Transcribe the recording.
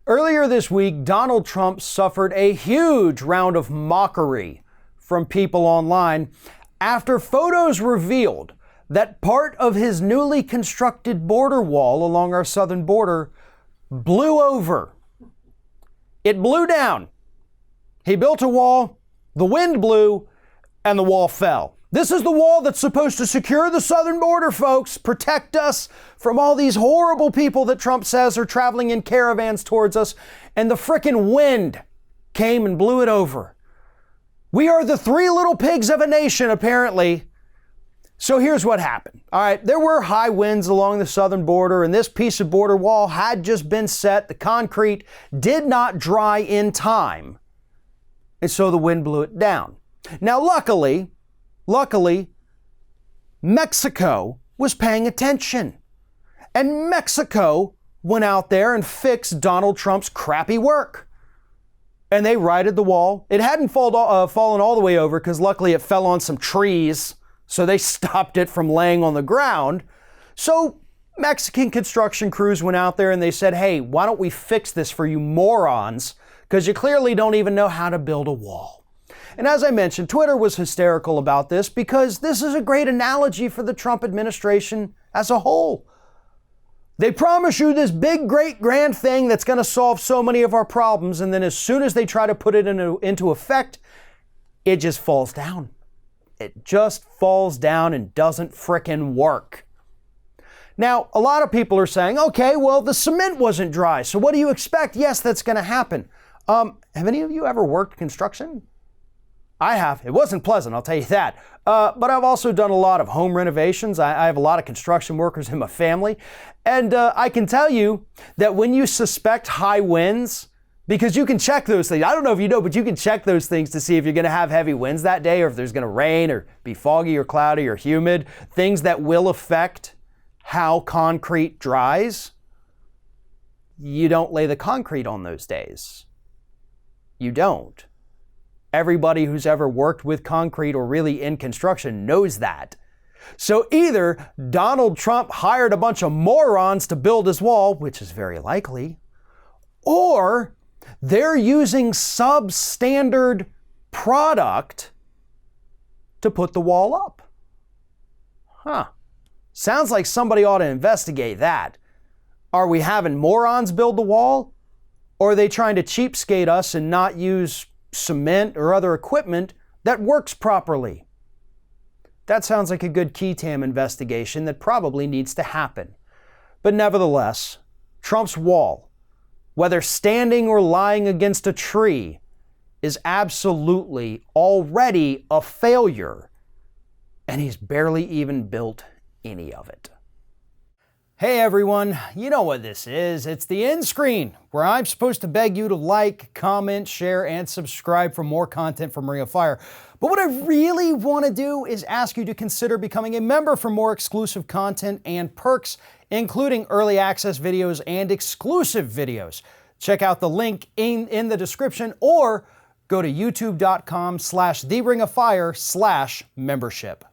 Earlier this week, Donald Trump suffered a huge round of mockery from people online after photos revealed that part of his newly constructed border wall along our southern border blew over. It blew down. He built a wall, the wind blew, and the wall fell. This is the wall that's supposed to secure the southern border, folks, protect us from all these horrible people that Trump says are traveling in caravans towards us, and the frickin' wind came and blew it over. We are the three little pigs of a nation, apparently. So here's what happened. All right, there were high winds along the southern border, and this piece of border wall had just been set. The concrete did not dry in time, and so the wind blew it down. Now, luckily, Mexico was paying attention. And Mexico went out there and fixed Donald Trump's crappy work. And they righted the wall. It hadn't fallen all the way over because luckily it fell on some trees. So they stopped it from laying on the ground. So Mexican construction crews went out there and they said, hey, why don't we fix this for you morons? Because you clearly don't even know how to build a wall. And as I mentioned, Twitter was hysterical about this because this is a great analogy for the Trump administration as a whole. They promise you this big, great, grand thing that's going to solve so many of our problems, and then as soon as they try to put it into effect, it just falls down. It just falls down and doesn't frickin' work. Now, a lot of people are saying, okay, well, the cement wasn't dry, so what do you expect? Yes, that's going to happen. Have any of you ever worked construction? I have. It wasn't pleasant, I'll tell you that. But I've also done a lot of home renovations. I have a lot of construction workers in my family. And I can tell you that when you suspect high winds, because you can check those things. I don't know if you know, but you can check those things to see if you're going to have heavy winds that day or if there's going to rain or be foggy or cloudy or humid, things that will affect how concrete dries. You don't lay the concrete on those days. You don't. Everybody who's ever worked with concrete or really in construction knows that. So either Donald Trump hired a bunch of morons to build his wall, which is very likely, or they're using substandard product to put the wall up. Sounds like somebody ought to investigate that. Are we having morons build the wall? Or are they trying to cheapskate us and not use cement or other equipment that works properly? That sounds like a good key tam investigation that probably needs to happen. But nevertheless, Trump's wall, whether standing or lying against a tree, is absolutely already a failure, and he's barely even built any of it. Hey everyone, you know what this is. It's the end screen, where I'm supposed to beg you to like, comment, share, and subscribe for more content from Ring of Fire. But what I really want to do is ask you to consider becoming a member for more exclusive content and perks, including early access videos and exclusive videos. Check out the link in the description or go to youtube.com/theringoffire/membership.